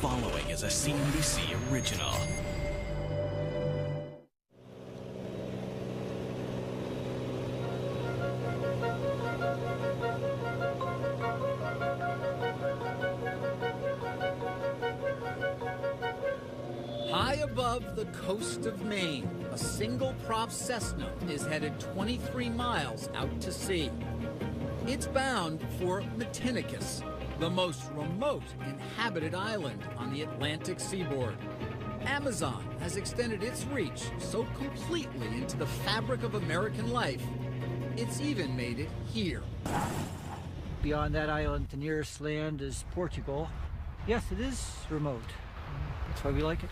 following is a CNBC original. High above the coast of Maine, a single-prop Cessna is headed 23 miles out to sea. It's bound for Matinicus, the most remote inhabited island on the Atlantic seaboard. Amazon has extended its reach so completely into the fabric of American life, it's even made it here. Beyond that island, the nearest land is Portugal. Yes, it is remote. That's why we like it.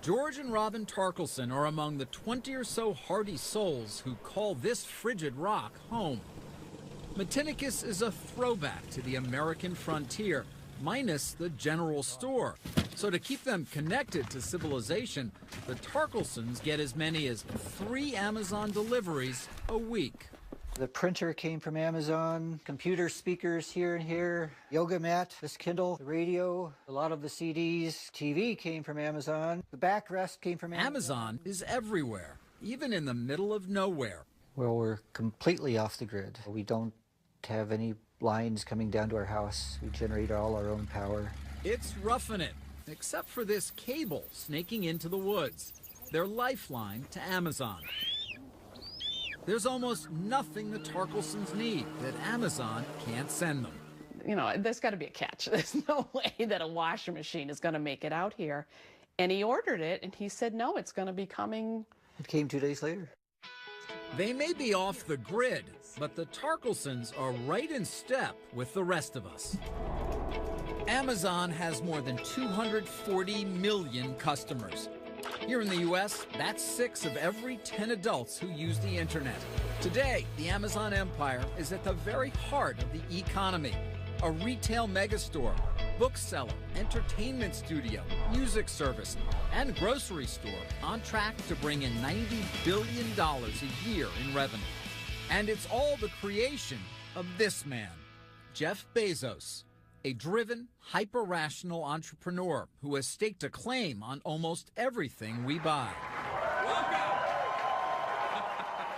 George and Robin Tarkelson are among the 20 or so hardy souls who call this frigid rock home. Matinicus is a throwback to the American frontier, minus the general store. So to keep them connected to civilization, the Tarkelsons get as many as 3 Amazon deliveries a week. The printer came from Amazon, computer speakers here and here, yoga mat, this Kindle, the radio, a lot of the CDs, TV came from Amazon, the backrest came from Amazon. Amazon is everywhere, even in the middle of nowhere. Well, we're completely off the grid. We don't have any lines coming down to our house. We generate all our own power. It's roughing it, except for this cable snaking into the woods, their lifeline to Amazon. There's almost nothing the Tarkelsons need that Amazon can't send them. You know, there's got to be a catch. There's no way that a washer machine is going to make it out here. And he ordered it, and he said, no, it's going to be coming. It came 2 days later. They may be off the grid, but the Tarkelsons are right in step with the rest of us. Amazon has more than 240 million customers. Here in the U.S., that's 6 of every 10 adults who use the internet. Today, the Amazon empire is at the very heart of the economy. A retail megastore, bookseller, entertainment studio, music service, and grocery store on track to bring in $90 billion a year in revenue. And it's all the creation of this man, Jeff Bezos, a driven, hyper-rational entrepreneur who has staked a claim on almost everything we buy.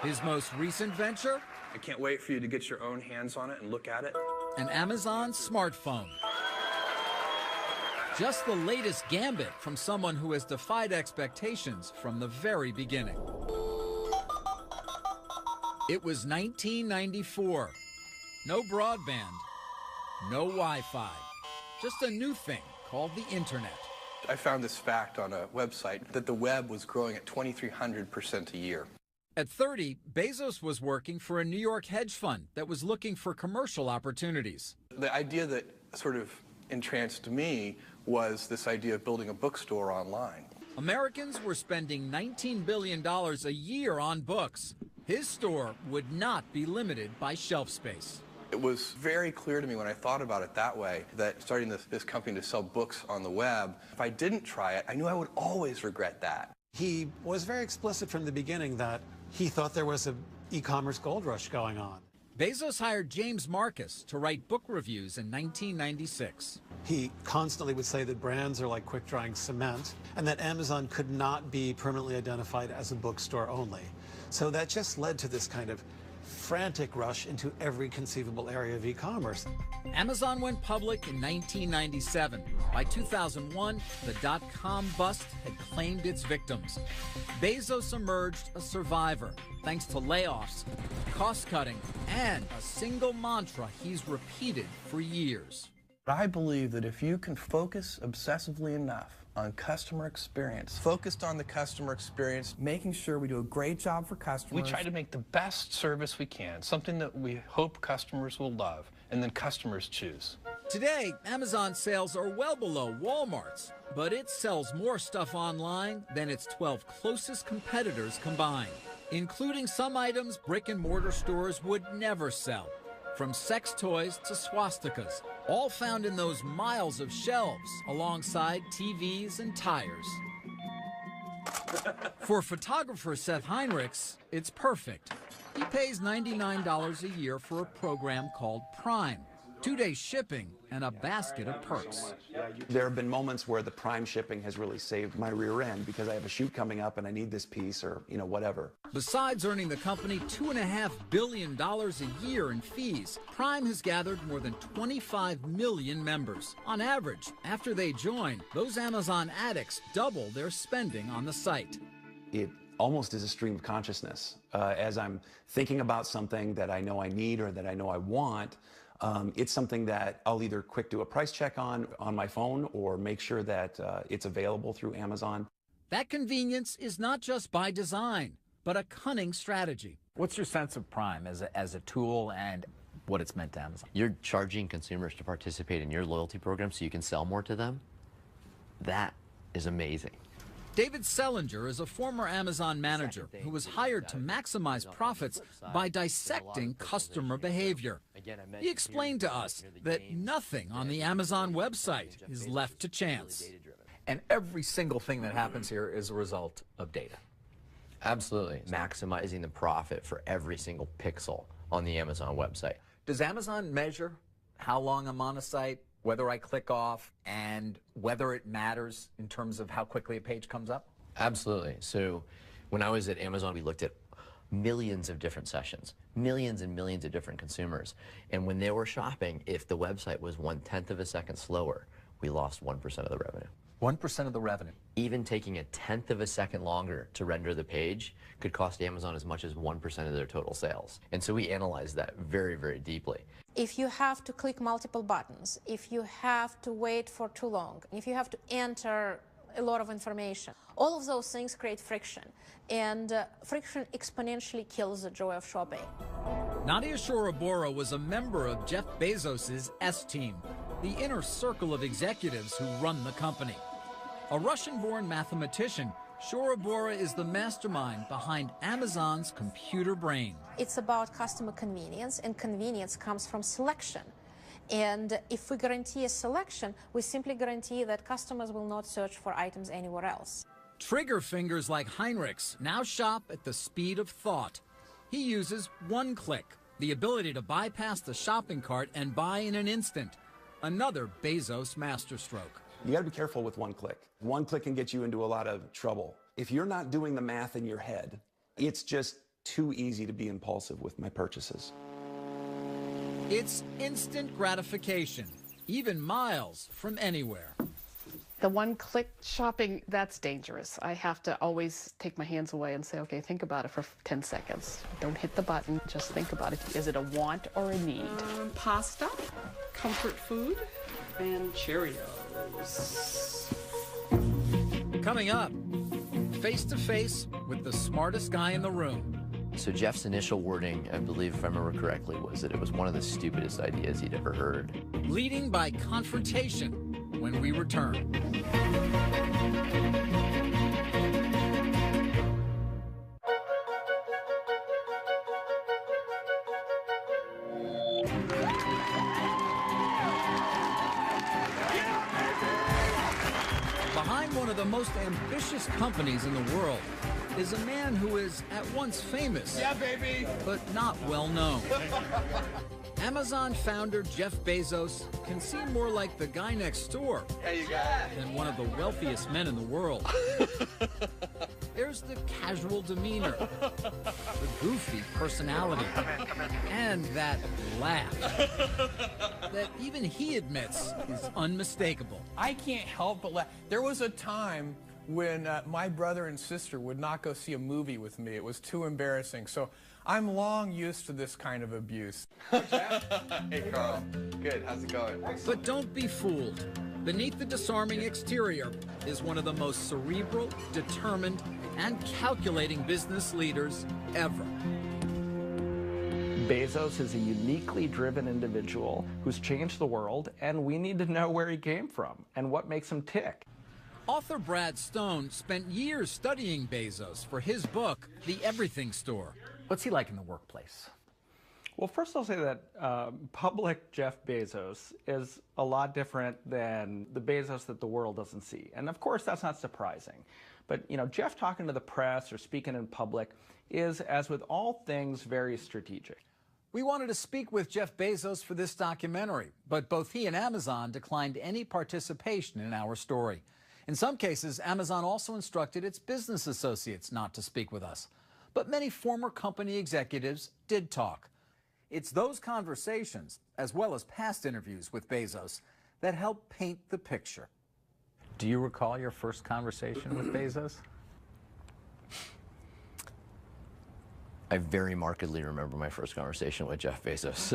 His most recent venture? I can't wait for you to get your own hands on it and look at it. An Amazon smartphone. Just the latest gambit from someone who has defied expectations from the very beginning. It was 1994. No broadband. No Wi-Fi, just a new thing called the internet. I found this fact on a website that the web was growing at 2,300% a year. At 30, Bezos was working for a New York hedge fund that was looking for commercial opportunities. The idea that sort of entranced me was this idea of building a bookstore online. Americans were spending $19 billion a year on books. His store would not be limited by shelf space. It was very clear to me when I thought about it that way that starting this company to sell books on the web, if I didn't try it, I knew I would always regret that. He was very explicit from the beginning that he thought there was an e-commerce gold rush going on. Bezos hired James Marcus to write book reviews in 1996. He constantly would say that brands are like quick-drying cement and that Amazon could not be permanently identified as a bookstore only. So that just led to this kind of frantic rush into every conceivable area of e-commerce. Amazon went public in 1997. By 2001, the dot-com bust had claimed its victims. Bezos emerged a survivor thanks to layoffs, cost-cutting, and a single mantra he's repeated for years. I believe that if you can focus obsessively enough on customer experience, focused on the customer experience, making sure we do a great job for customers. We try to make the best service we can, something that we hope customers will love, and then customers choose. Today, Amazon sales are well below Walmart's, but it sells more stuff online than its 12 closest competitors combined, including some items brick-and-mortar stores would never sell, from sex toys to swastikas, all found in those miles of shelves alongside TVs and tires. For photographer Seth Heinrichs, it's perfect. He pays $99 a year for a program called Prime, 2-day shipping, and a basket of perks. There have been moments where the Prime shipping has really saved my rear end because I have a shoot coming up and I need this piece or, whatever. Besides earning the company $2.5 billion a year in fees, Prime has gathered more than 25 million members. On average, after they join, those Amazon addicts double their spending on the site. It almost is a stream of consciousness. As I'm thinking about something that I know I need or that I know I want, it's something that I'll either quick do a price check on my phone or make sure that it's available through Amazon. That convenience is not just by design, but a cunning strategy. What's your sense of Prime as a tool and what it's meant to Amazon? You're charging consumers to participate in your loyalty program so you can sell more to them. That is amazing. David Selinger is a former Amazon manager who was hired to maximize profits by dissecting customer behavior. He explained to us that nothing on the Amazon website is left to chance. And every single thing that happens here is a result of data. Absolutely. Maximizing the profit for every single pixel on the Amazon website. Does Amazon measure how long I'm on a site, whether I click off, and whether it matters in terms of how quickly a page comes up? Absolutely. So when I was at Amazon, we looked at millions of different sessions, millions and millions of different consumers. And when they were shopping, if the website was 1/10 of a second slower, we lost 1% of the revenue. 1% of the revenue. Even taking 1/10 of a second longer to render the page could cost Amazon as much as 1% of their total sales. And so we analyzed that very, very deeply. If you have to click multiple buttons, if you have to wait for too long, if you have to enter a lot of information, all of those things create friction. And friction exponentially kills the joy of shopping. Nadia Shorobora was a member of Jeff Bezos' S-Team, the inner circle of executives who run the company. A Russian-born mathematician, Shorobora is the mastermind behind Amazon's computer brain. It's about customer convenience, and convenience comes from selection. And if we guarantee a selection, we simply guarantee that customers will not search for items anywhere else. Trigger fingers like Heinrich's now shop at the speed of thought. He uses one click, the ability to bypass the shopping cart and buy in an instant. Another Bezos masterstroke. You got to be careful with one click. One click can get you into a lot of trouble. If you're not doing the math in your head, it's just too easy to be impulsive with my purchases. It's instant gratification, even miles from anywhere. The one-click shopping, that's dangerous. I have to always take my hands away and say, okay, think about it for 10 seconds. Don't hit the button, just think about it. Is it a want or a need? Pasta, comfort food, and Cheerios. Coming up, face-to-face with the smartest guy in the room. So Jeff's initial wording, I believe if I remember correctly, was that it was one of the stupidest ideas he'd ever heard. Leading by confrontation when we return. Behind one of the most ambitious companies in the world is a man who is at once famous, but not well known. Amazon founder Jeff Bezos can seem more like the guy next door than one of the wealthiest men in the world. There's the casual demeanor, the goofy personality, and that laugh that even he admits is unmistakable. I can't help but laugh. There was a time when my brother and sister would not go see a movie with me. It was too embarrassing. So I'm long used to this kind of abuse. Hey, Carl. Good. How's it going? But don't be fooled. Beneath the disarming exterior is one of the most cerebral, determined, and calculating business leaders ever. Bezos is a uniquely driven individual who's changed the world, and we need to know where he came from and what makes him tick. Author Brad Stone spent years studying Bezos for his book, The Everything Store. What's he like in the workplace? Well, first I'll say that public Jeff Bezos is a lot different than the Bezos that the world doesn't see. And of course, that's not surprising. But, you know, Jeff talking to the press or speaking in public is, as with all things, very strategic. We wanted to speak with Jeff Bezos for this documentary, but both he and Amazon declined any participation in our story. In some cases, Amazon also instructed its business associates not to speak with us. But many former company executives did talk. It's those conversations, as well as past interviews with Bezos, that help paint the picture. Do you recall your first conversation with Bezos? I very markedly remember my first conversation with Jeff Bezos.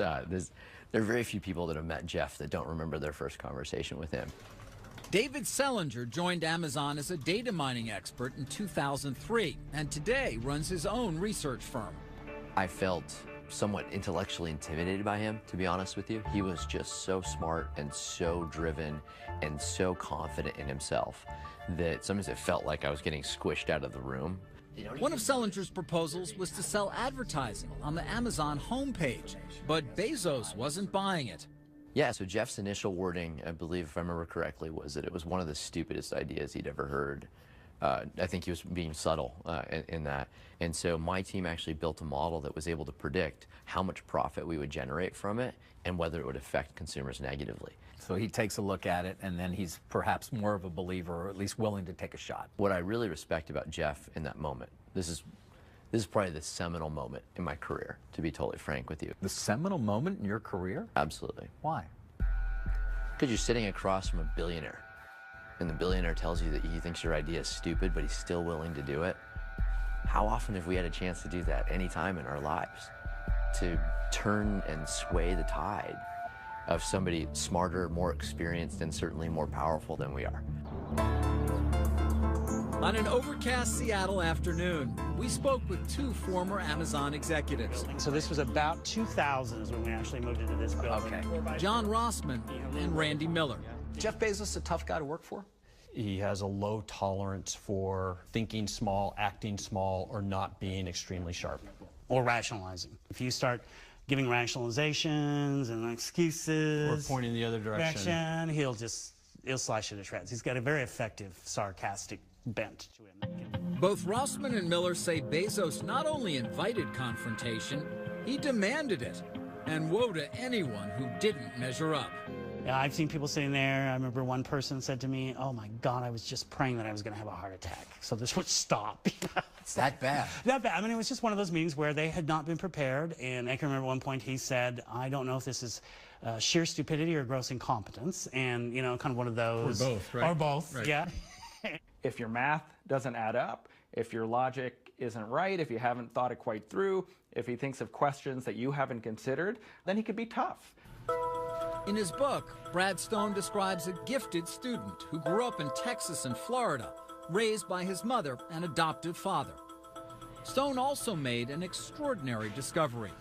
There are very few people that have met Jeff that don't remember their first conversation with him. David Selinger joined Amazon as a data mining expert in 2003 and today runs his own research firm. I felt somewhat intellectually intimidated by him, to be honest with you. He was just so smart and so driven and so confident in himself that sometimes it felt like I was getting squished out of the room. One of Selinger's proposals was to sell advertising on the Amazon homepage, but Bezos wasn't buying it. Yeah, so Jeff's initial wording, I believe, if I remember correctly, was that it was one of the stupidest ideas he'd ever heard. I think he was being subtle in that. And so my team actually built a model that was able to predict how much profit we would generate from it and whether it would affect consumers negatively. So he takes a look at it, and then he's perhaps more of a believer, or at least willing to take a shot. What I really respect about Jeff in that moment, this is probably the seminal moment in my career, to be totally frank with you. The seminal moment in your career? Absolutely. Why? Because you're sitting across from a billionaire, and the billionaire tells you that he thinks your idea is stupid, but he's still willing to do it. How often have we had a chance to do that any time in our lives? To turn and sway the tide of somebody smarter, more experienced, and certainly more powerful than we are. On an overcast Seattle afternoon, we spoke with two former Amazon executives. So this was about 2000 is when we actually moved into this building. Okay. John Rossman and Randy Miller. Jeff Bezos a tough guy to work for? He has a low tolerance for thinking small, acting small, or not being extremely sharp. Or rationalizing. If you start giving rationalizations and excuses, or pointing the other direction, he'll slice you to shreds. He's got a very effective, sarcastic bent to him. Both Rossman and Miller say Bezos not only invited confrontation, he demanded it. And woe to anyone who didn't measure up. Yeah, I've seen people sitting there. I remember one person said to me, "Oh my God, I was just praying that I was going to have a heart attack, so this would stop." It's that bad. That bad. I mean, it was just one of those meetings where they had not been prepared. And I can remember at one point he said, "I don't know if this is sheer stupidity or gross incompetence," and you know, kind of one of those. Or both, right? Or both, right. Yeah. If your math doesn't add up, if your logic isn't right, if you haven't thought it quite through, if he thinks of questions that you haven't considered, then he could be tough. In his book, Brad Stone describes a gifted student who grew up in Texas and Florida, raised by his mother and adoptive father. Stone also made an extraordinary discovery,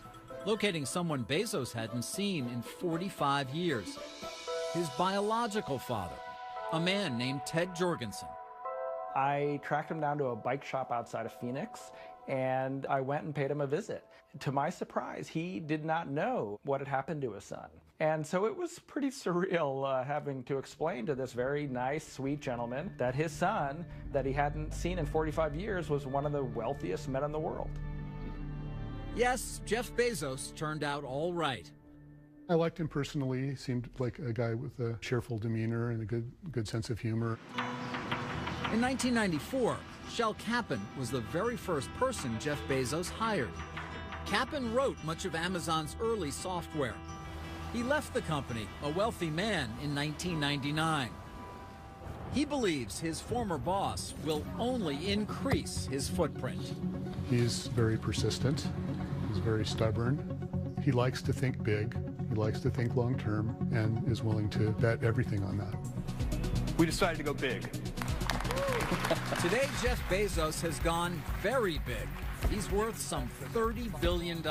locating someone Bezos hadn't seen in 45 years. His biological father, a man named Ted Jorgensen. I tracked him down to a bike shop outside of Phoenix, and I went and paid him a visit. To my surprise, he did not know what had happened to his son. And so it was pretty surreal having to explain to this very nice, sweet gentleman that his son, that he hadn't seen in 45 years, was one of the wealthiest men in the world. Yes, Jeff Bezos turned out all right. I liked him personally. He seemed like a guy with a cheerful demeanor and a good sense of humor. In 1994, Shel Kappan was the very first person Jeff Bezos hired. Kappan wrote much of Amazon's early software. He left the company, a wealthy man, in 1999. He believes his former boss will only increase his footprint. He's very persistent. He's very stubborn. He likes to think big. He likes to think long term and is willing to bet everything on that. We decided to go big. Today, Jeff Bezos has gone very big. He's worth some $30 billion,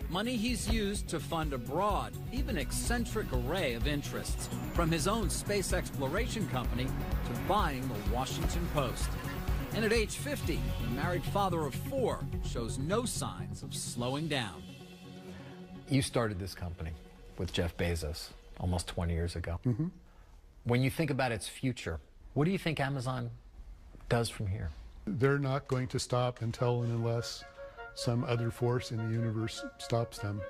money he's used to fund a broad, even eccentric array of interests, from his own space exploration company to buying the Washington Post. And at age 50, the married father of 4 shows no signs of slowing down. You started this company with Jeff Bezos almost 20 years ago. Mm-hmm. When you think about its future, what do you think Amazon does from here? They're not going to stop until and unless some other force in the universe stops them.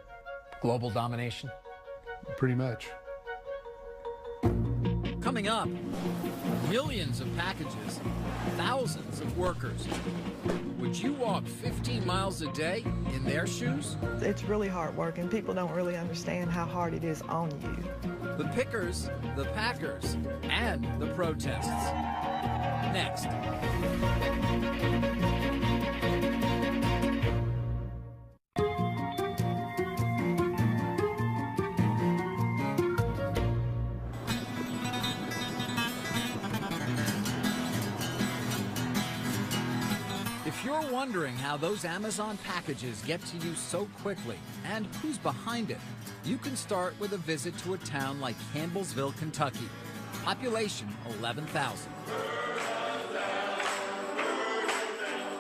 Global domination? Pretty much. Coming up, millions of packages, thousands of workers. Would you walk 15 miles a day in their shoes? It's really hard work, and people don't really understand how hard it is on you. The pickers, the packers, and the protests. Next. If you're wondering how those Amazon packages get to you so quickly and who's behind it, you can start with a visit to a town like Campbellsville, Kentucky. Population 11,000.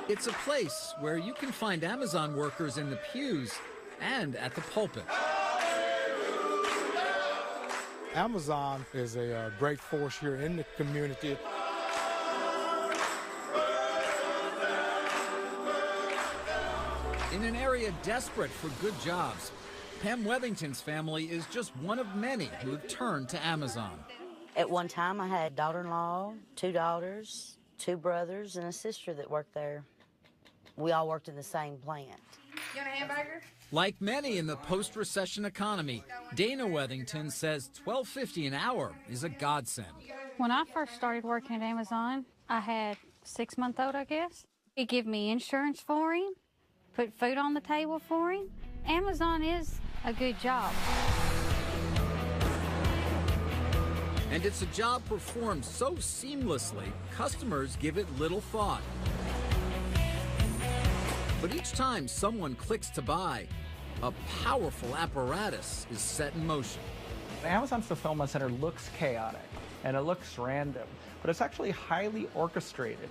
It's a place where you can find Amazon workers in the pews and at the pulpit. Amazon is a great force here in the community. In an area desperate for good jobs, Pam Wethington's family is just one of many who have turned to Amazon. At one time, I had a daughter-in-law, 2 daughters, 2 brothers, and a sister that worked there. We all worked in the same plant. You want a hamburger? Like many in the post-recession economy, Dana Wethington says $12.50 an hour is a godsend. When I first started working at Amazon, I had a 6-month-old, I guess. It gave me insurance for him, put food on the table for him. Amazon is a good job. And it's a job performed so seamlessly, customers give it little thought. But each time someone clicks to buy, a powerful apparatus is set in motion. Amazon's fulfillment center looks chaotic and it looks random, but it's actually highly orchestrated.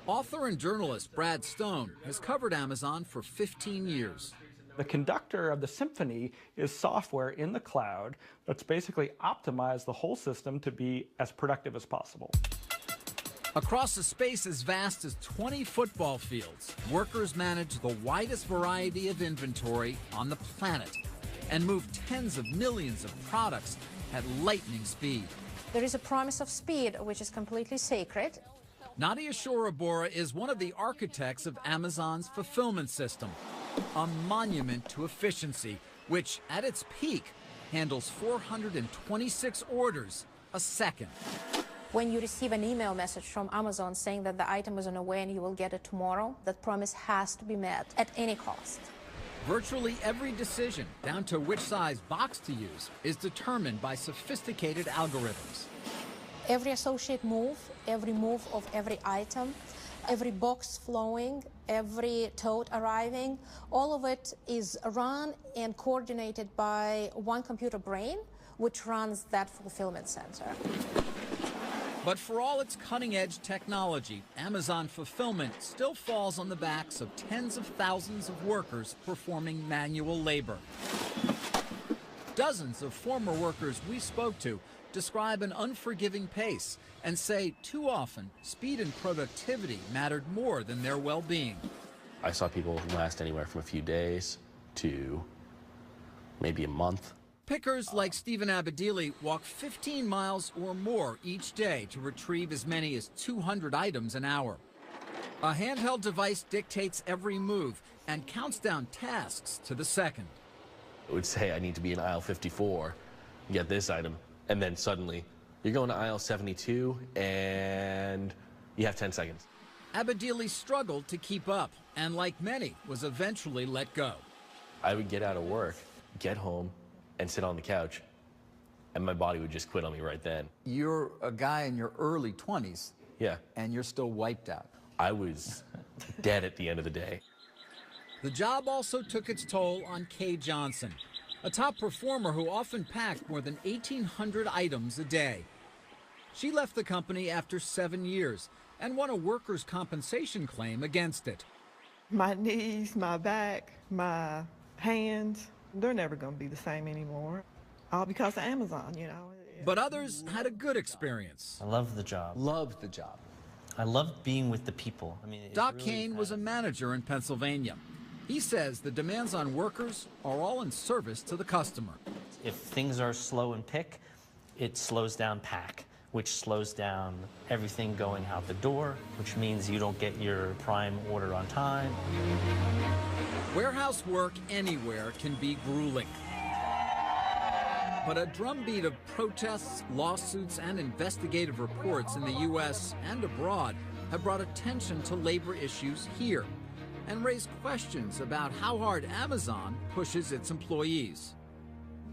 Author and journalist Brad Stone has covered Amazon for 15 years. The conductor of the symphony is software in the cloud that's basically optimized the whole system to be as productive as possible. Across a space as vast as 20 football fields, workers manage the widest variety of inventory on the planet and move tens of millions of products at lightning speed. There is a promise of speed, which is completely sacred. Nadia Shorabora is one of the architects of Amazon's fulfillment system, a monument to efficiency, which at its peak handles 426 orders a second. When you receive an email message from Amazon saying that the item is on the way and you will get it tomorrow, that promise has to be met at any cost. Virtually every decision, down to which size box to use, is determined by sophisticated algorithms. Every associate move, every move of every item, every box flowing, every tote arriving, all of it is run and coordinated by one computer brain, which runs that fulfillment center. But for all its cutting-edge technology, Amazon fulfillment still falls on the backs of tens of thousands of workers performing manual labor. Dozens of former workers we spoke to describe an unforgiving pace and say too often speed and productivity mattered more than their well-being. I saw people last anywhere from a few days to maybe a month. Pickers like Stephen Abedili walk 15 miles or more each day to retrieve as many as 200 items an hour. A handheld device dictates every move and counts down tasks to the second. It would say I need to be in aisle 54, get this item, and then suddenly you're going to aisle 72 and you have 10 seconds. Abedili struggled to keep up and, like many, was eventually let go. I would get out of work, get home, and sit on the couch, and my body would just quit on me right then. You're a guy in your early 20s. Yeah. And you're still wiped out. I was dead at the end of the day. The job also took its toll on Kay Johnson, a top performer who often packed more than 1,800 items a day. She left the company after 7 years and won a workers' compensation claim against it. My knees, my back, my hands, they're never going to be the same anymore. All because of Amazon, you know. But others had a good experience. I love the job. Loved the job. I loved being with the people. I mean, Doc Kane was a manager in Pennsylvania. He says the demands on workers are all in service to the customer. If things are slow in pick, it slows down pack, which slows down everything going out the door, which means you don't get your prime order on time. Warehouse work anywhere can be grueling. But a drumbeat of protests, lawsuits, and investigative reports in the U.S. and abroad have brought attention to labor issues here and raised questions about how hard Amazon pushes its employees.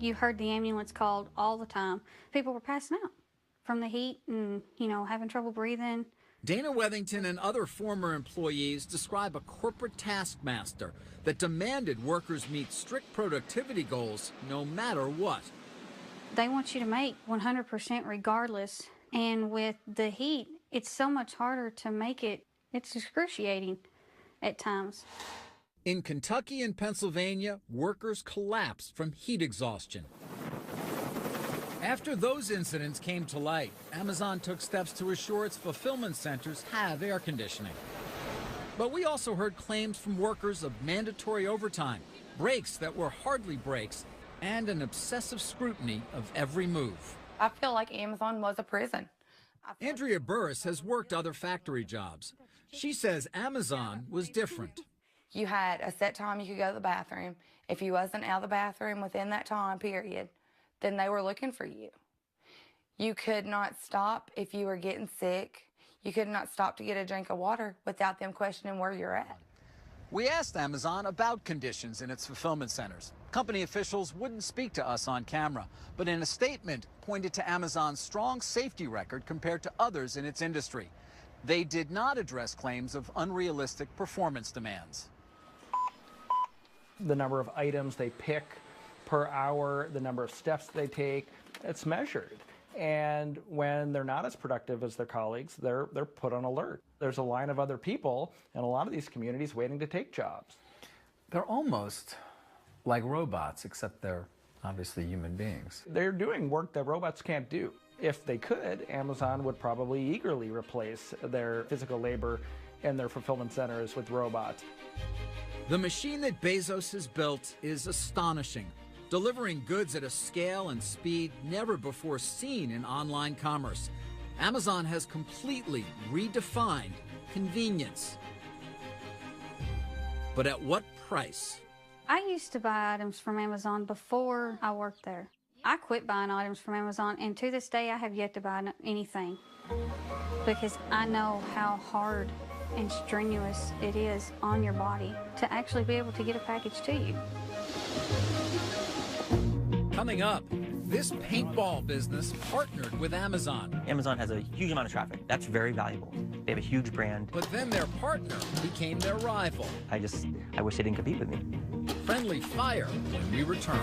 You heard the ambulance called all the time. People were passing out from the heat and, having trouble breathing. Dana Wethington and other former employees describe a corporate taskmaster that demanded workers meet strict productivity goals no matter what. They want you to make 100% regardless. And with the heat, it's so much harder to make it. It's excruciating at times. In Kentucky and Pennsylvania, workers collapsed from heat exhaustion. After those incidents came to light, Amazon took steps to assure its fulfillment centers have air conditioning. But we also heard claims from workers of mandatory overtime, breaks that were hardly breaks, and an obsessive scrutiny of every move. I feel like Amazon was a prison. Andrea Burris has worked other factory jobs. She says Amazon was different. You had a set time you could go to the bathroom. If you wasn't out of the bathroom within that time period, then they were looking for you. You could not stop if you were getting sick. You could not stop to get a drink of water without them questioning where you're at. We asked Amazon about conditions in its fulfillment centers. Company officials wouldn't speak to us on camera, but in a statement pointed to Amazon's strong safety record compared to others in its industry. They did not address claims of unrealistic performance demands. The number of items they pick per hour, the number of steps they take, it's measured. And when they're not as productive as their colleagues, they're put on alert. There's a line of other people in a lot of these communities waiting to take jobs. They're almost like robots, except they're obviously human beings. They're doing work that robots can't do. If they could, Amazon would probably eagerly replace their physical labor in their fulfillment centers with robots. The machine that Bezos has built is astonishing, delivering goods at a scale and speed never before seen in online commerce. Amazon has completely redefined convenience. But at what price? I used to buy items from Amazon before I worked there. I quit buying items from Amazon, and to this day I have yet to buy anything because I know how hard and strenuous it is on your body to actually be able to get a package to you. Coming up, this paintball business partnered with Amazon. Amazon has a huge amount of traffic. That's very valuable. They have a huge brand. But then their partner became their rival. I wish they didn't compete with me. Friendly fire when we return.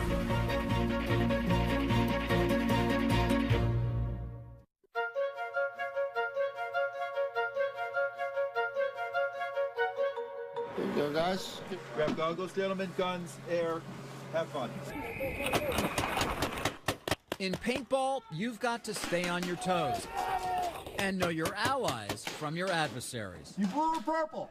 There you go, guys. Grab goggles, gentlemen, guns, air. Have fun. In paintball, you've got to stay on your toes and know your allies from your adversaries. You blue or purple?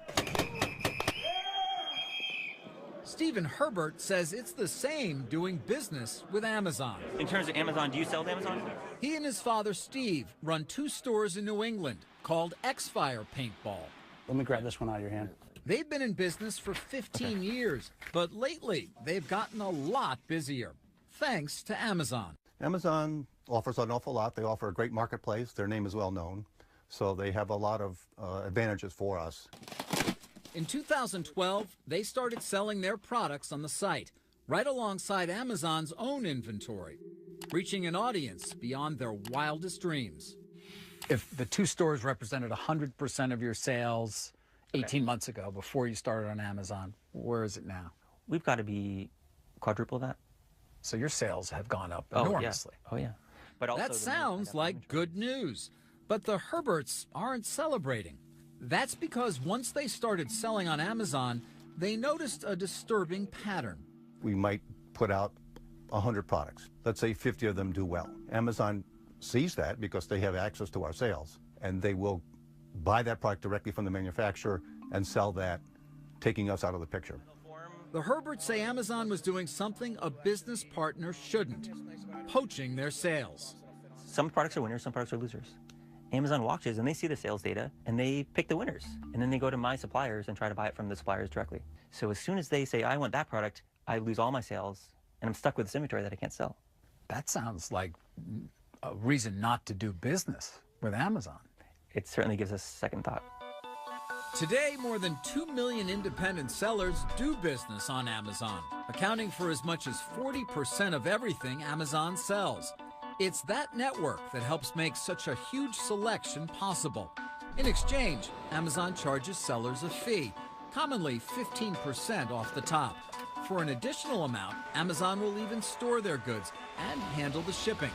Stephen Herbert says it's the same doing business with Amazon. In terms of Amazon, do you sell to Amazon? He and his father, Steve, run 2 stores in New England called X-Fire Paintball. Let me grab this one out of your hand. They've been in business for 15 years, but lately they've gotten a lot busier, thanks to Amazon. Amazon offers an awful lot. They offer a great marketplace. Their name is well known, so they have a lot of advantages for us. In 2012, they started selling their products on the site, right alongside Amazon's own inventory, reaching an audience beyond their wildest dreams. If the 2 stores represented 100% of your sales 18 months ago, before you started on Amazon, where is it now? We've got to be quadruple that. So your sales have gone up enormously. Oh, yeah. But also that sounds like good news, but the Herberts aren't celebrating. That's because once they started selling on Amazon, they noticed a disturbing pattern. We might put out 100 products. Let's say 50 of them do well. Amazon sees that because they have access to our sales, and they will buy that product directly from the manufacturer and sell that, taking us out of the picture. The Herberts say Amazon was doing something a business partner shouldn't, poaching their sales. Some products are winners, some products are losers. Amazon watches and they see the sales data and they pick the winners. And then they go to my suppliers and try to buy it from the suppliers directly. So as soon as they say, I want that product, I lose all my sales and I'm stuck with this inventory that I can't sell. That sounds like a reason not to do business with Amazon. It certainly gives us second thought. Today, more than 2 million independent sellers do business on Amazon, accounting for as much as 40% of everything Amazon sells. It's that network that helps make such a huge selection possible. In exchange, Amazon charges sellers a fee, commonly 15% off the top. For an additional amount, Amazon will even store their goods and handle the shipping.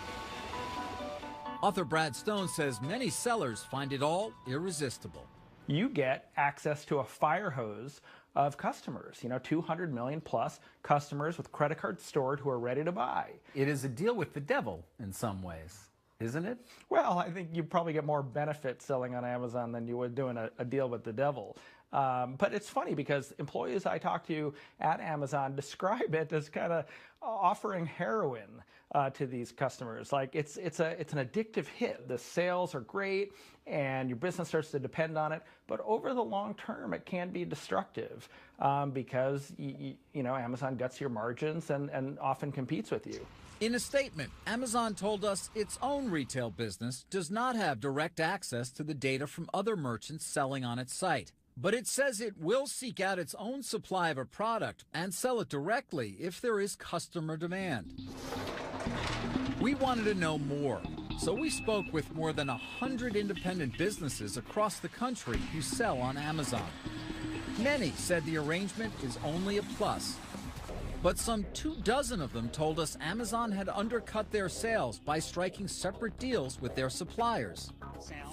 Author Brad Stone says many sellers find it all irresistible. You get access to a fire hose of customers, 200 million plus customers with credit cards stored who are ready to buy. It is a deal with the devil in some ways, isn't it? Well, I think you probably get more benefit selling on Amazon than you would doing a deal with the devil. But it's funny because employees I talk to at Amazon describe it as kind of offering heroin to these customers. Like it's an addictive hit. The sales are great and your business starts to depend on it. But over the long term, it can be destructive because Amazon guts your margins and often competes with you. In a statement, Amazon told us its own retail business does not have direct access to the data from other merchants selling on its site. But it says it will seek out its own supply of a product and sell it directly if there is customer demand. We wanted to know more, so we spoke with more than 100 independent businesses across the country who sell on Amazon. Many said the arrangement is only a plus. But some 24 of them told us Amazon had undercut their sales by striking separate deals with their suppliers.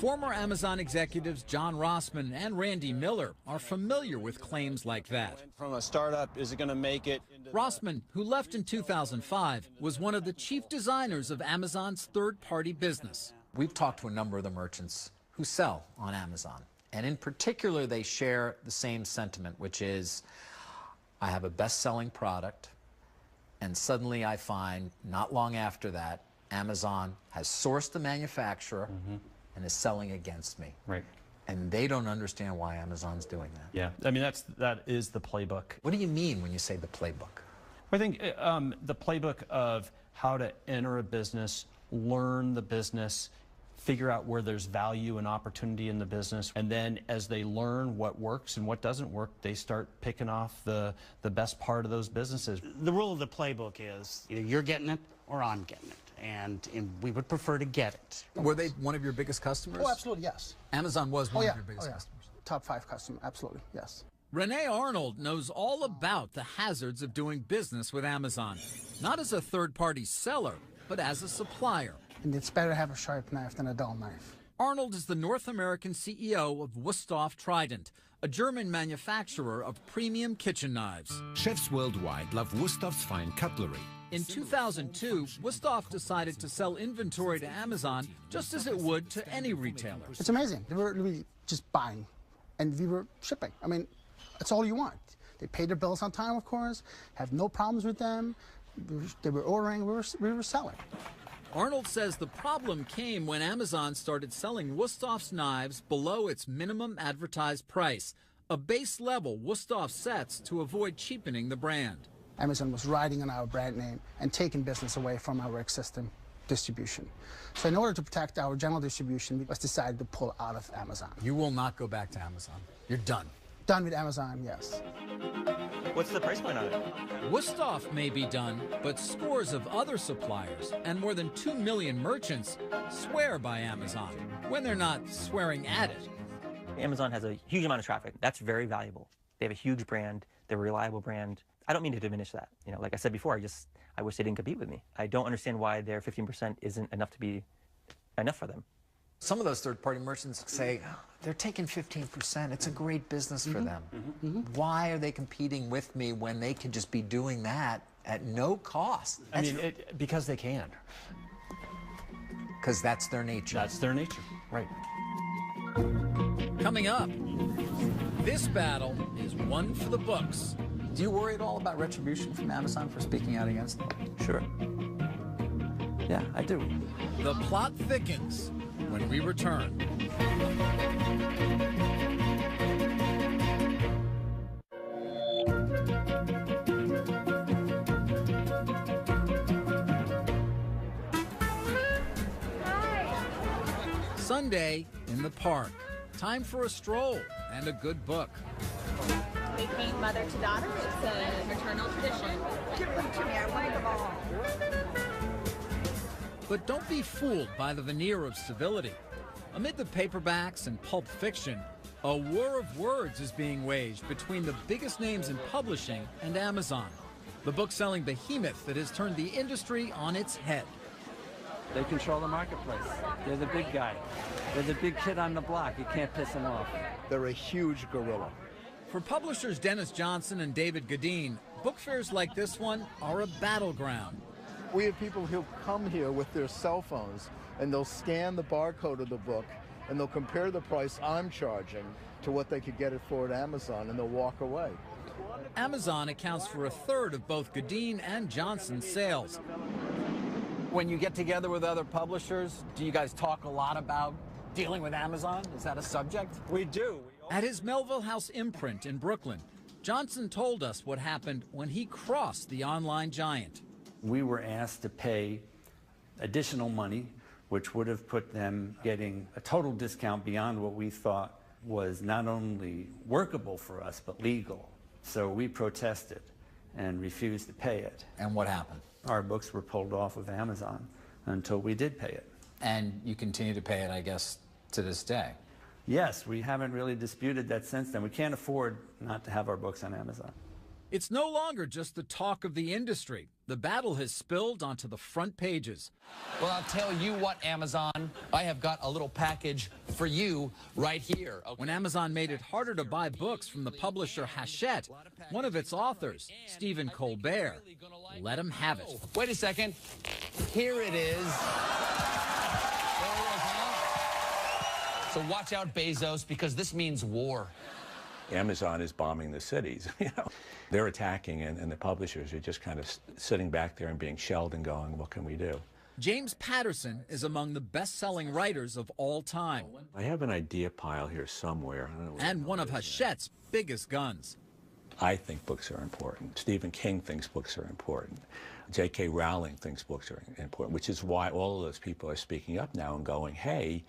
Former Amazon executives John Rossman and Randy Miller are familiar with claims like that. From a startup, is it going to make it? Rossman, who left in 2005, was one of the chief designers of Amazon's third-party business. We've talked to a number of the merchants who sell on Amazon, and in particular, they share the same sentiment, which is, I have a best-selling product, and suddenly I find, not long after that, Amazon has sourced the manufacturer and is selling against me. Right. And they don't understand why Amazon's doing that. Yeah, I mean, that is the playbook. What do you mean when you say the playbook? I think the playbook of how to enter a business, learn the business, figure out where there's value and opportunity in the business, and then as they learn what works and what doesn't work, they start picking off the best part of those businesses. The rule of the playbook is either you're getting it or I'm getting it, and we would prefer to get it. Were they one of your biggest customers? Oh, absolutely, yes. Amazon was one of your biggest customers? Top 5 customer, absolutely, yes. Renee Arnold knows all about the hazards of doing business with Amazon, not as a third-party seller, but as a supplier. And it's better to have a sharp knife than a dull knife. Arnold is the North American CEO of Wusthof Trident, a German manufacturer of premium kitchen knives. Chefs worldwide love Wustof's fine cutlery. In 2002, Wusthof decided to sell inventory to Amazon just as it would to any retailer. It's amazing. They were really just buying, and we were shipping. I mean, that's all you want. They paid their bills on time, of course, have no problems with them. They were ordering, we were selling. Arnold says the problem came when Amazon started selling Wustof's knives below its minimum advertised price, a base level Wusthof sets to avoid cheapening the brand. Amazon was riding on our brand name and taking business away from our existing distribution. So in order to protect our general distribution, we decided to pull out of Amazon. You will not go back to Amazon. You're done. Done with Amazon, yes. What's the price point on it? Wusthof may be done, but scores of other suppliers and more than 2 million merchants swear by Amazon when they're not swearing at it. Amazon has a huge amount of traffic. That's very valuable. They have a huge brand. They're a reliable brand. I don't mean to diminish that. Like I said before, I wish they didn't compete with me. I don't understand why their 15% isn't enough to be enough for them. Some of those third-party merchants say, oh, they're taking 15%. It's a great business for them. Why are they competing with me when they could just be doing that at no cost? Because they can. Because that's their nature. That's their nature, right. Coming up, this battle is one for the books. Do you worry at all about retribution from Amazon for speaking out against them? Sure. Yeah, I do. The plot thickens when we return. Sunday in the park. Time for a stroll and a good book. We paint mother to daughter. It's a maternal tradition. Give them to me. I want them all. But don't be fooled by the veneer of civility. Amid the paperbacks and pulp fiction, a war of words is being waged between the biggest names in publishing and Amazon, the book-selling behemoth that has turned the industry on its head. They control the marketplace. They're the big guy. They're the big kid on the block. You can't piss them off. They're a huge gorilla. For publishers Dennis Johnson and David Gadeen, book fairs like this one are a battleground. We have people who come here with their cell phones and they'll scan the barcode of the book and they'll compare the price I'm charging to what they could get it for at Amazon, and they'll walk away. Amazon accounts for a third of both Gadeen and Johnson's sales. When you get together with other publishers, do you guys talk a lot about dealing with Amazon? Is that a subject? We do. At his Melville House imprint in Brooklyn, Johnson told us what happened when he crossed the online giant. We were asked to pay additional money, which would have put them getting a total discount beyond what we thought was not only workable for us, but legal. So we protested and refused to pay it. And what happened? Our books were pulled off of Amazon until we did pay it. And you continue to pay it, I guess, to this day? Yes, we haven't really disputed that since then. We can't afford not to have our books on Amazon. It's no longer just the talk of the industry. The battle has spilled onto the front pages. Well, I'll tell you what, Amazon, I have got a little package for you right here. When Amazon made it harder to buy books from the publisher Hachette, one of its authors, Stephen Colbert, let him have it. Wait a second. Here it is. So watch out, Bezos, because this means war. Amazon is bombing the cities. They're attacking, and the publishers are just kind of sitting back there and being shelled and going, what can we do? James Patterson is among the best-selling writers of all time. I have an idea pile here somewhere. I don't know and one of Hachette's biggest guns. I think books are important. Stephen King thinks books are important. J.K. Rowling thinks books are important, which is why all of those people are speaking up now and going, hey,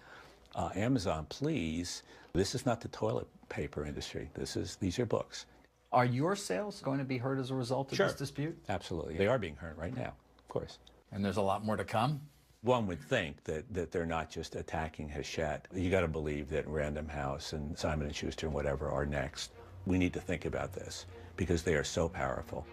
Amazon, please, this is not the toilet paper industry. These are books. Are your sales going to be hurt as a result of this dispute? Absolutely. They are being hurt right now, of course. And there's a lot more to come? One would think that they're not just attacking Hachette. You got to believe that Random House and Simon & Schuster and whatever are next. We need to think about this because they are so powerful.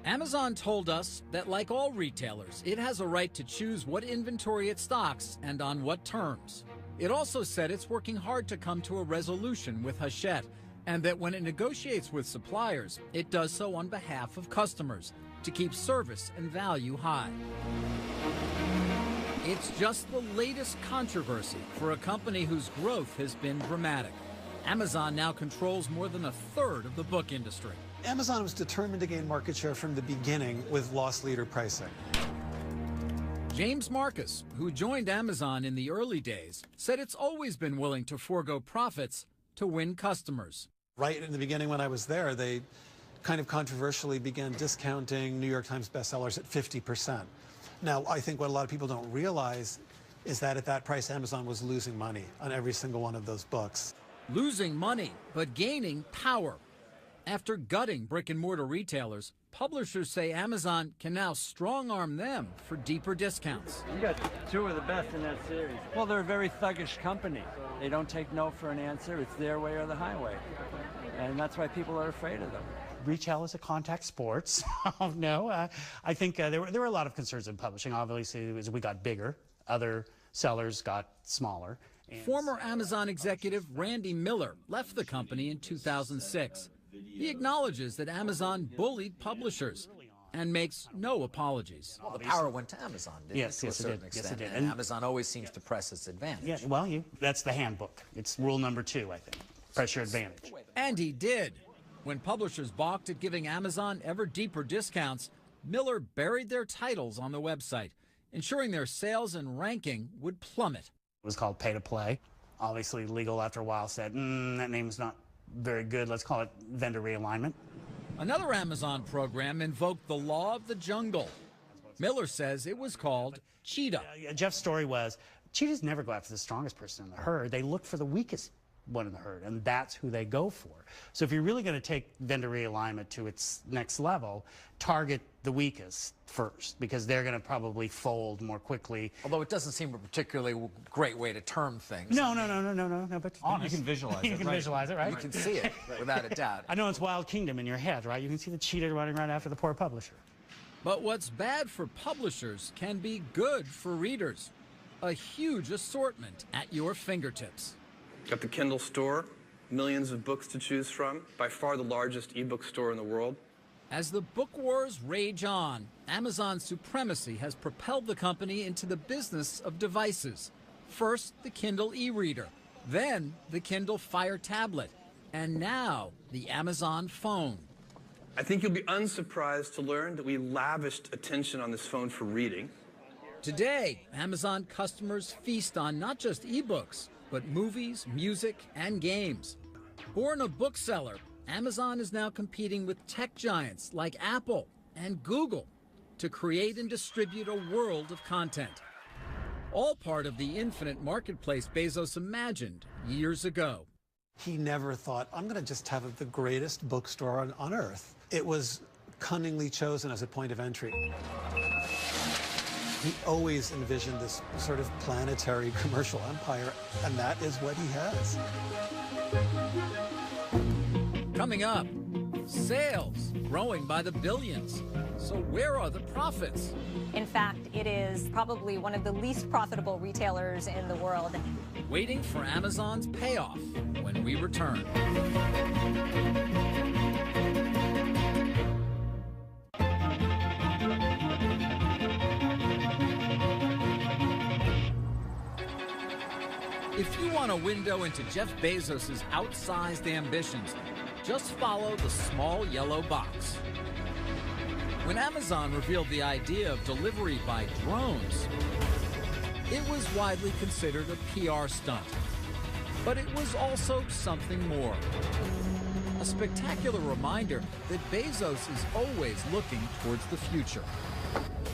Amazon told us that, like all retailers, it has a right to choose what inventory it stocks and on what terms. It also said it's working hard to come to a resolution with Hachette, and that when it negotiates with suppliers, it does so on behalf of customers to keep service and value high. It's just the latest controversy for a company whose growth has been dramatic. Amazon now controls more than a third of the book industry. Amazon was determined to gain market share from the beginning with loss leader pricing. James Marcus, who joined Amazon in the early days, said it's always been willing to forego profits to win customers. Right in the beginning when I was there, they kind of controversially began discounting New York Times bestsellers at 50%. Now, I think what a lot of people don't realize is that at that price, Amazon was losing money on every single one of those books. Losing money, but gaining power. After gutting brick-and-mortar retailers, publishers say Amazon can now strong-arm them for deeper discounts. You got two of the best in that series. Well, they're a very thuggish company. They don't take no for an answer. It's their way or the highway. And that's why people are afraid of them. Retail is a contact sport. So no, I think there were a lot of concerns in publishing. Obviously, as we got bigger, other sellers got smaller. Former Amazon executive Randy Miller left the company in 2006. He acknowledges that Amazon bullied publishers and makes no apologies. Well, the power went to Amazon, didn't it, to a certain extent? Yes, it did. And Amazon always seems to press its advantage. Yeah, well, that's the handbook. It's rule number 2, I think. Press your advantage. And he did. When publishers balked at giving Amazon ever deeper discounts, Miller buried their titles on the website, ensuring their sales and ranking would plummet. It was called Pay to Play. Obviously, legal after a while said, that name is not very good. Let's call it vendor realignment. Another Amazon program invoked the law of the jungle. Miller says it was called Cheetah. Jeff's story was, cheetahs never go after the strongest person in the herd. They look for the weakest one in the herd, and that's who they go for. So if you're really going to take vendor realignment to its next level, target the weakest first, because they're going to probably fold more quickly. Although it doesn't seem a particularly great way to term things. No, but honest. you can visualize it. You can visualize it, right? You can see it, without a doubt. I know it's Wild Kingdom in your head, right? You can see the cheetah running right after the poor publisher. But what's bad for publishers can be good for readers. A huge assortment at your fingertips. Got the Kindle store, millions of books to choose from, by far the largest ebook store in the world. As the book wars rage on, Amazon's supremacy has propelled the company into the business of devices. First, the Kindle e-reader, then the Kindle Fire tablet, and now the Amazon phone. I think you'll be unsurprised to learn that we lavished attention on this phone for reading. Today, Amazon customers feast on not just ebooks, but movies, music, and games. Born a bookseller, Amazon is now competing with tech giants like Apple and Google to create and distribute a world of content. All part of the infinite marketplace Bezos imagined years ago. He never thought, I'm going to just have the greatest bookstore on earth. It was cunningly chosen as a point of entry. He always envisioned this sort of planetary commercial empire, and that is what he has. Coming up, sales growing by the billions. So where are the profits? In fact, it is probably one of the least profitable retailers in the world. Waiting for Amazon's payoff when we return. If you want a window into Jeff Bezos' outsized ambitions, just follow the small yellow box. When Amazon revealed the idea of delivery by drones, it was widely considered a PR stunt. But it was also something more. A spectacular reminder that Bezos is always looking towards the future.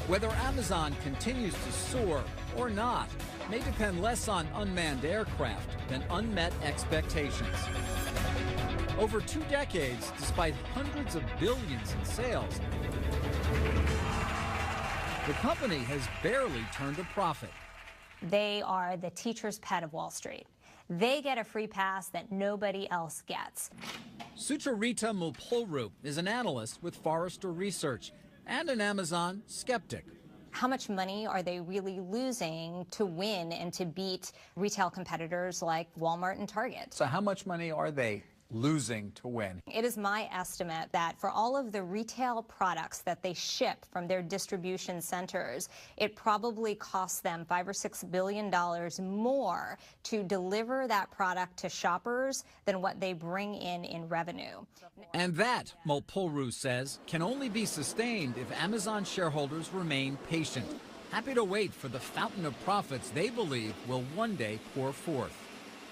Whether Amazon continues to soar or not may depend less on unmanned aircraft than unmet expectations. Over 2 decades, despite hundreds of billions in sales, the company has barely turned a profit. They are the teacher's pet of Wall Street. They get a free pass that nobody else gets. Sucharita Mulpolru is an analyst with Forrester Research and an Amazon skeptic. How much money are they really losing to win and to beat retail competitors like Walmart and Target? So how much money are they losing to win? It is my estimate that for all of the retail products that they ship from their distribution centers, it probably costs them $5 or $6 billion more to deliver that product to shoppers than what they bring in revenue. And that, Mulpolru says, can only be sustained if Amazon shareholders remain patient, happy to wait for the fountain of profits they believe will one day pour forth.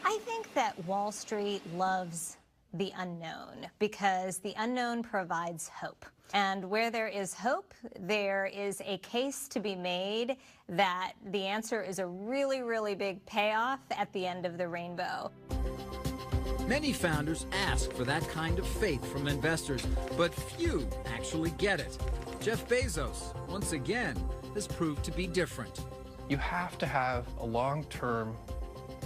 I think that Wall Street loves the unknown because the unknown provides hope. And where there is hope, there is a case to be made that the answer is a really, really big payoff at the end of the rainbow. Many founders ask for that kind of faith from investors, but few actually get it. Jeff Bezos, once again, has proved to be different. You have to have a long-term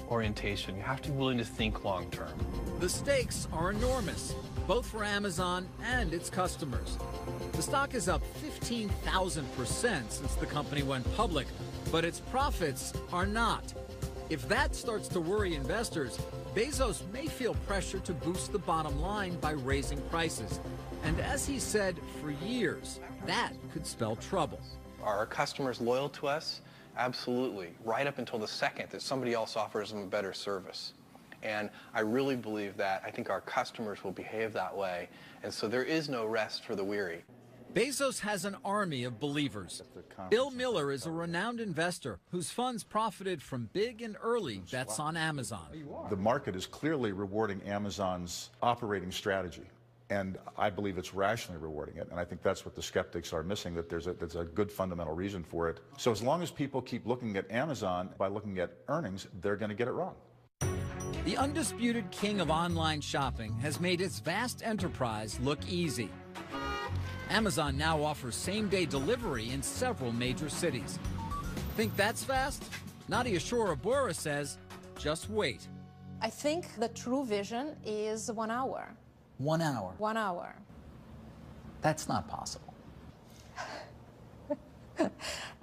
orientation. You have to be willing to think long-term. The stakes are enormous, both for Amazon and its customers. The stock is up 15,000% since the company went public, but its profits are not. If that starts to worry investors, Bezos may feel pressure to boost the bottom line by raising prices. And as he said for years, that could spell trouble. Are our customers loyal to us? Absolutely, right up until the second that somebody else offers them a better service. And I really believe that. I think our customers will behave that way. And so there is no rest for the weary. Bezos has an army of believers. Bill Miller is a renowned investor whose funds profited from big and early bets on Amazon. The market is clearly rewarding Amazon's operating strategy, and I believe it's rationally rewarding it, and I think that's what the skeptics are missing, that there's a good fundamental reason for it. So as long as people keep looking at Amazon by looking at earnings, they're going to get it wrong. The undisputed king of online shopping has made its vast enterprise look easy. Amazon now offers same-day delivery in several major cities. Think that's fast? Nadia Shorabura says, just wait. I think the true vision is 1 hour. 1 hour? 1 hour. That's not possible. We are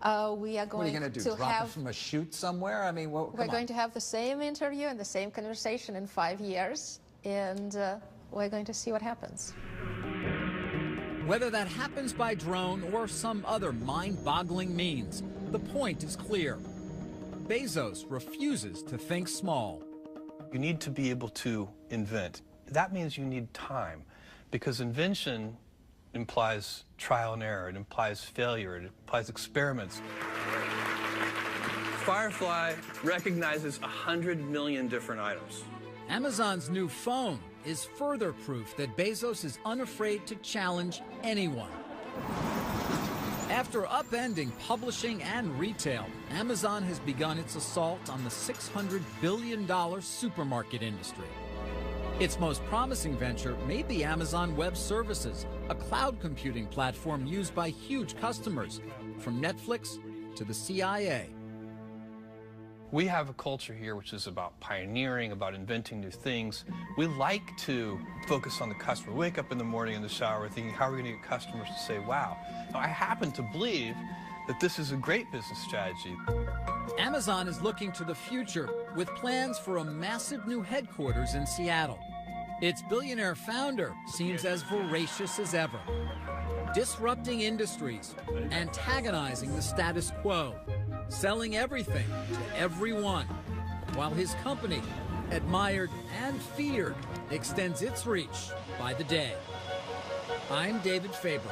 What are going you going to do, to drop have... it from a chute somewhere? I mean, We're going to have the same interview and the same conversation in 5 years, and we're going to see what happens. Whether that happens by drone or some other mind-boggling means, the point is clear. Bezos refuses to think small. You need to be able to invent. That means you need time, because invention implies trial and error, it implies failure, it implies experiments. Firefly recognizes 100 million different items. Amazon's new phone is further proof that Bezos is unafraid to challenge anyone. After upending publishing and retail, Amazon has begun its assault on the $600 billion supermarket industry. Its most promising venture may be Amazon Web Services, a cloud computing platform used by huge customers, from Netflix to the CIA. We have a culture here which is about pioneering, about inventing new things. We like to focus on the customer. We wake up in the morning in the shower thinking, how are we going to get customers to say, wow? Now, I happen to believe that this is a great business strategy. Amazon is looking to the future with plans for a massive new headquarters in Seattle. Its billionaire founder seems as voracious as ever, disrupting industries, antagonizing the status quo, selling everything to everyone, while his company, admired and feared, extends its reach by the day. I'm David Faber.